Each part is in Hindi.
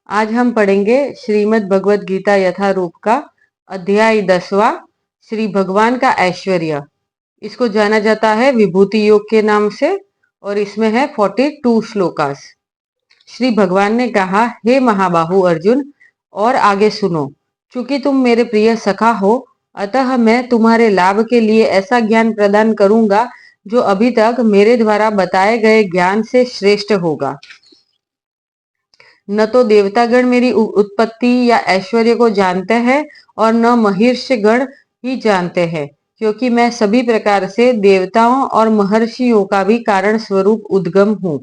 आज हम पढ़ेंगे श्रीमद् भगवत गीता यथारूप का अध्याय 10वां, श्री भगवान का ऐश्वर्य। इसको जाना जाता है विभूति योग के नाम से और इसमें है 42 श्लोकास। श्री भगवान ने कहा, हे महाबाहु अर्जुन, और आगे सुनो। चूंकि तुम मेरे प्रिय सखा हो, अतः मैं तुम्हारे लाभ के लिए ऐसा ज्ञान प्रदान करूंगा जो अभी तक मेरे द्वारा बताए गए ज्ञान से श्रेष्ठ होगा। न तो देवतागण मेरी उत्पत्ति या ऐश्वर्य को जानते हैं और न महर्षि गण ही जानते हैं, क्योंकि मैं सभी प्रकार से देवताओं और महर्षियों का भी कारण स्वरूप उद्गम हूँ।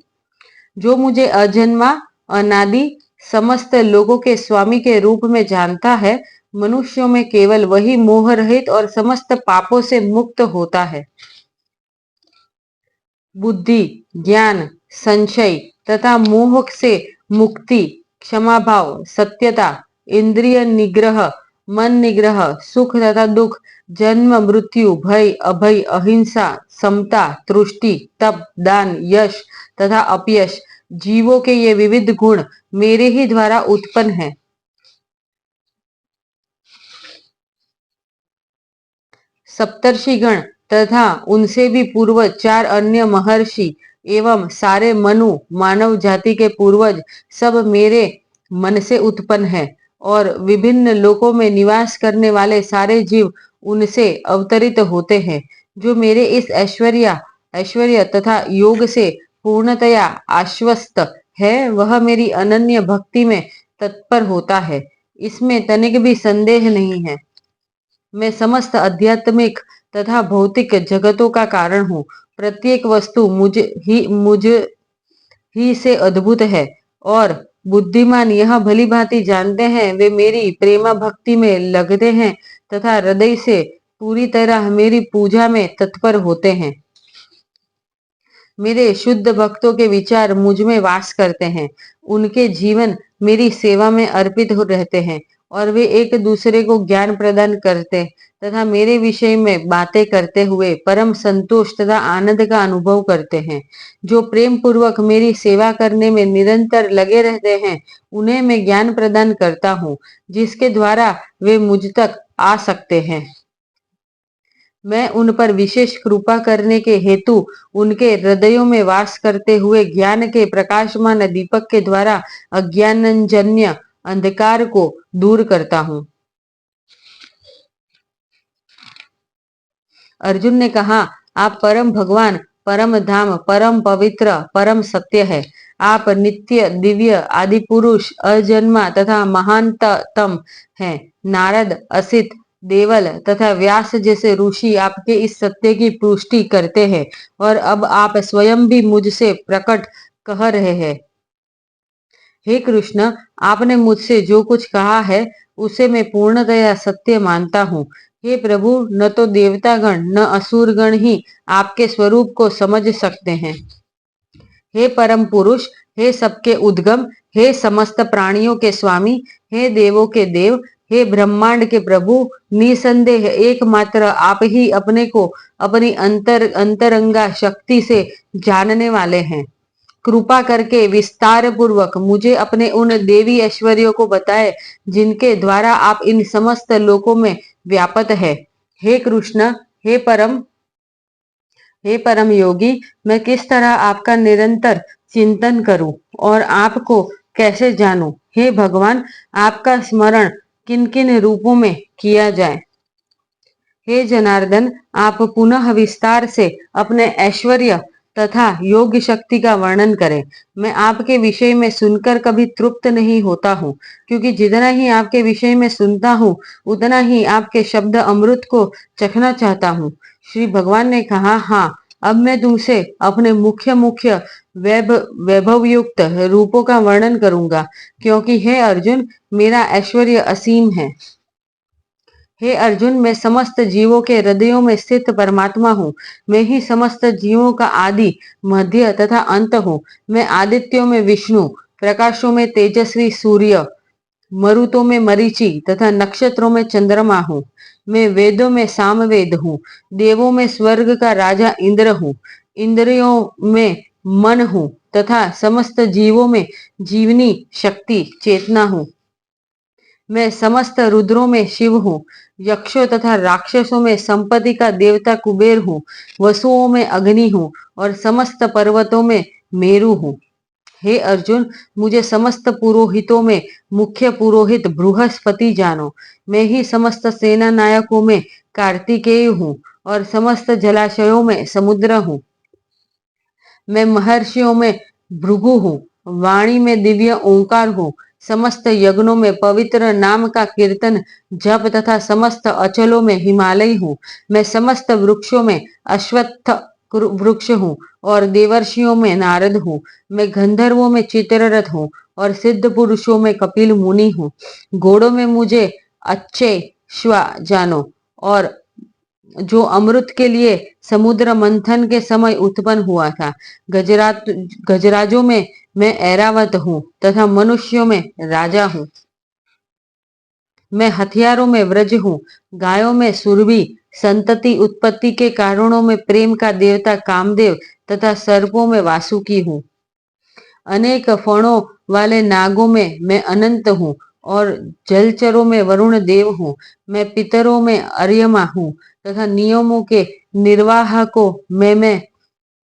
जो मुझे अजन्मा, अनादि, समस्त लोगों के स्वामी के रूप में जानता है, मनुष्यों में केवल वही मोह रहित और समस्त पापों से मुक्त होता है। बुद्धि, ज्ञान, संशय तथा मोह से मुक्ति, क्षमा भाव, सत्यता, इंद्रिय निग्रह, मन निग्रह, सुख तथा दुख, जन्म मृत्यु, भय, अभय, अहिंसा, समता, तुष्टि, तप, दान, यश तथा अपयश, जीवों के ये विविध गुण मेरे ही द्वारा उत्पन्न हैं। सप्तर्षिगण तथा उनसे भी पूर्व 4 अन्य महर्षि एवं सारे मनु, मानव जाति के पूर्वज सब मेरे मन से उत्पन्न है, और विभिन्न लोकों में निवास करने वाले सारे जीव उनसे अवतरित होते हैं। जो मेरे इस ऐश्वर्य तथा योग से पूर्णतया आश्वस्त है, वह मेरी अनन्य भक्ति में तत्पर होता है। इसमें तनिक भी संदेह नहीं है। मैं समस्त आध्यात्मिक तथा भौतिक जगतों का कारण हूँ। प्रत्येक वस्तु मुझ ही से अद्भुत है, और बुद्धिमान यह भली भांति जानते हैं। वे मेरी प्रेमा भक्ति में लगते हैं तथा हृदय से पूरी तरह मेरी पूजा में तत्पर होते हैं। मेरे शुद्ध भक्तों के विचार मुझ में वास करते हैं। उनके जीवन मेरी सेवा में अर्पित हो रहते हैं, और वे एक दूसरे को ज्ञान प्रदान करते तथा मेरे विषय में बातें करते हुए परम संतोष तथा आनंद का अनुभव करते हैं। जो प्रेम पूर्वक मेरी सेवा करने में निरंतर लगे रहते हैं, उन्हें मैं ज्ञान प्रदान करता हूँ, जिसके द्वारा वे मुझ तक आ सकते हैं। मैं उन पर विशेष कृपा करने के हेतु उनके हृदयों में वास करते हुए ज्ञान के प्रकाशमान दीपक के द्वारा अज्ञानजन्य अंधकार को दूर करता हूँ। अर्जुन ने कहा, आप परम भगवान, परम धाम, परम पवित्र, परम सत्य है। आप नित्य, दिव्य, आदि पुरुष, अजन्मा तथा महानतम हैं। नारद, असित, देवल तथा व्यास जैसे ऋषि आपके इस सत्य की पुष्टि करते हैं, और अब आप स्वयं भी मुझसे प्रकट कह रहे हैं। हे कृष्ण, आपने मुझसे जो कुछ कहा है उसे मैं पूर्णतया सत्य मानता हूँ। हे प्रभु, न तो देवतागण न असुरगण ही आपके स्वरूप को समझ सकते हैं। हे परम पुरुष, हे सबके उद्गम, हे समस्त प्राणियों के स्वामी, हे देवों के देव, हे ब्रह्मांड के प्रभु, निसंदेह एकमात्र आप ही अपने को अपनी अंतरंगा शक्ति से जानने वाले हैं। कृपा करके विस्तार पूर्वक मुझे अपने उन देवी ऐश्वर्यों को बताए, जिनके द्वारा आप इन समस्त लोकों में व्यापत है। हे कृष्ण, हे परम योगी, मैं किस तरह आपका निरंतर चिंतन करूं और आपको कैसे जानूं? हे भगवान, आपका स्मरण किन किन रूपों में किया जाए? हे जनार्दन, आप पुनः विस्तार से अपने ऐश्वर्य तथा योग शक्ति का वर्णन करें। मैं आपके विषय में सुनकर कभी तृप्त नहीं होता हूँ, क्योंकि जितना ही आपके विषय में सुनता हूँ, उतना ही आपके शब्द अमृत को चखना चाहता हूँ। श्री भगवान ने कहा, हाँ, अब मैं तुमसे अपने मुख्य मुख्य वैभव युक्त रूपों का वर्णन करूंगा, क्योंकि हे अर्जुन, मेरा ऐश्वर्य असीम है। हे अर्जुन, मैं समस्त जीवों के हृदयों में स्थित परमात्मा हूँ। मैं ही समस्त जीवों का आदि, मध्य तथा अंत हूँ। मैं आदित्यों में विष्णु, प्रकाशों में तेजस्वी सूर्य, मरुतों में मरीचि तथा नक्षत्रों में चंद्रमा हूँ। मैं वेदों में सामवेद हूँ, देवों में स्वर्ग का राजा इंद्र हूँ, इंद्रियों में मन हूँ तथा समस्त जीवों में जीवनी शक्ति चेतना हूँ। मैं समस्त रुद्रों में शिव हूँ, यक्षों तथा राक्षसों में संपत्ति का देवता कुबेर हूँ, वसुओं में अग्नि हूँ और समस्त पर्वतों में मेरु हूँ। हे अर्जुन, मुझे समस्त पुरोहितों में मुख्य पुरोहित बृहस्पति जानो। मैं ही समस्त सेना नायकों में कार्तिकेय हूँ और समस्त जलाशयों में समुद्र हूँ। मैं महर्षियों में भृगु हूँ, वाणी में दिव्य ओंकार हूँ, समस्त यज्ञों में पवित्र नाम का कीर्तन जप तथा समस्त अचलों में हिमालय हूँ। मैं समस्त वृक्षों में अश्वत्थ वृक्ष हूँ और देवर्षियों में नारद हूँ। मैं गंधर्वों में चित्ररथ हूँ और सिद्ध पुरुषों में कपिल मुनि हूँ। घोड़ों में मुझे अच्छे श्वा जानो और जो अमृत के लिए समुद्र मंथन के समय उत्पन्न हुआ था। गजराजों में मैं ऐरावत हूँ तथा मनुष्यों में राजा हूँ। मैं हथियारों में व्रज हूँ, गायों में सुरभि, संतति उत्पत्ति के कारणों में प्रेम का देवता कामदेव तथा सर्पों में वासुकी हूँ। अनेक फणों वाले नागों में मैं अनंत हूँ और जलचरों में वरुण देव हूँ। मैं पितरों में अर्यमा हूँ तथा नियमों के निर्वाहकों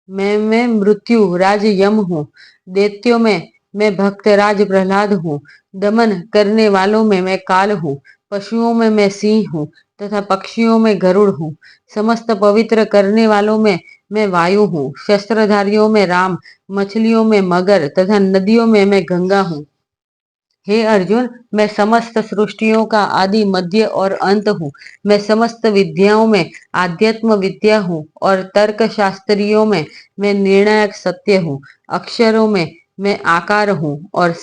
मैं मृत्यु राज यम हूँ। दैत्यों में मैं भक्तराज प्रहलाद हूँ। दमन करने वालों में मैं काल हूँ। पशुओं में मैं सिंह हूँ तथा पक्षियों में गरुड़ हूँ। समस्त पवित्र करने वालों में मैं वायु हूँ। शस्त्रधारियों में राम, मछलियों में मगर तथा नदियों में मैं गंगा हूँ। हे अर्जुन, मैं समस्त सृष्टियों का आदि मध्य और अंत हूँ। मैं समस्त विद्याओं में आध्यात्म विद्या हूँ और तर्क शास्त्रियों में मैं निर्णायक सत्य हूँ। अक्षरों में मैं आकार हूँ और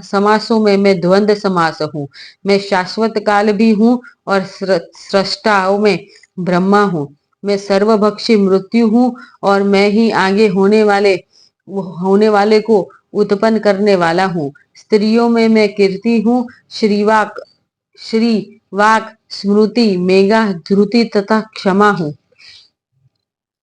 समासों में मैं द्वंद्व समास हूँ। मैं शाश्वत काल भी हूँ और सृष्टाओं में ब्रह्मा हूँ। मैं सर्वभक्षी मृत्यु हूँ और मैं ही आगे होने वाले को उत्पन्न करने वाला हूँ। स्त्रियों में मैं कीर्ति हूँ, श्री वाक स्मृति मेघा धृति तथा क्षमा हूँ।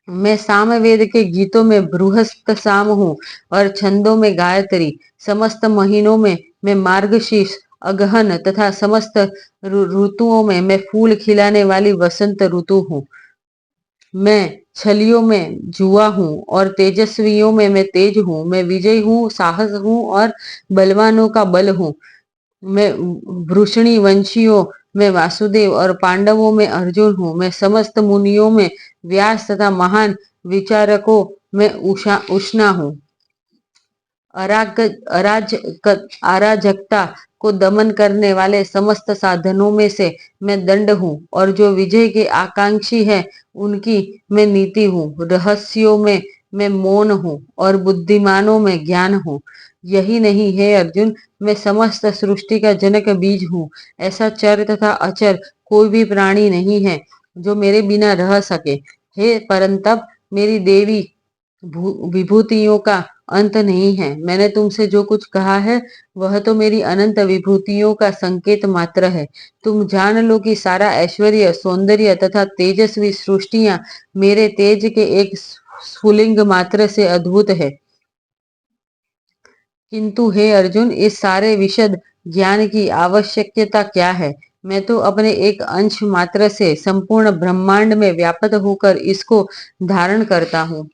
मैं सामवेद के गीतों में बृहस्पति साम हूँ और छंदों में गायत्री। समस्त महीनों में मैं मार्गशीर्ष अगहन तथा समस्त ऋतुओं में मैं फूल खिलाने वाली वसंत ऋतु हूँ। मैं छलियों में जुआ हूँ और तेजस्वियों में मैं तेज हूँ। मैं विजय हूँ, साहस हूँ और बलवानों का बल हूँ। मैं वृषणी वंशियों में वासुदेव और पांडवों में अर्जुन हूँ। मैं समस्त मुनियों में व्यास तथा महान विचारकों में उष्णा हूँ। अराजकता को दमन करने वाले समस्त साधनों में से मैं दंड हूँ और जो विजय के आकांक्षी है उनकी मैं नीति हूँ। रहस्यों में मैं मौन हूँ और बुद्धिमानों में ज्ञान हूँ। यही नहीं है अर्जुन, मैं समस्त सृष्टि का जनक बीज हूँ। ऐसा चर तथा अचर कोई भी प्राणी नहीं है जो मेरे बिना रह सके। हे परंतप, मेरी देवी विभूतियों का अंत नहीं है। मैंने तुमसे जो कुछ कहा है वह तो मेरी अनंत विभूतियों का संकेत मात्र है। तुम जान लो कि सारा ऐश्वर्य, सौंदर्य तथा तेजस्वी सृष्टियां मेरे तेज के एक स्फुलिंग मात्र से अद्भुत है। किंतु हे अर्जुन, इस सारे विशद ज्ञान की आवश्यकता क्या है? मैं तो अपने एक अंश मात्र से संपूर्ण ब्रह्मांड में व्याप्त होकर इसको धारण करता हूँ।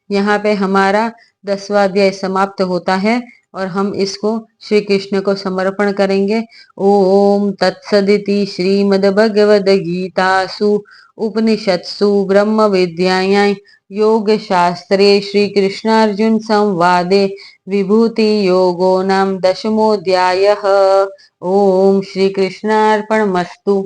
यहाँ पे हमारा 10वां अध्याय समाप्त होता है और हम इसको श्री कृष्ण को समर्पण करेंगे। ओम तत्सदिति श्रीमद्भगवद गीतासु उपनिषत्सु ब्रह्म विद्यायां योग शास्त्रे श्री कृष्णार्जुन संवादे विभूति योगो नाम 10मोऽध्यायः। ओम श्री कृष्णार्पणमस्तु।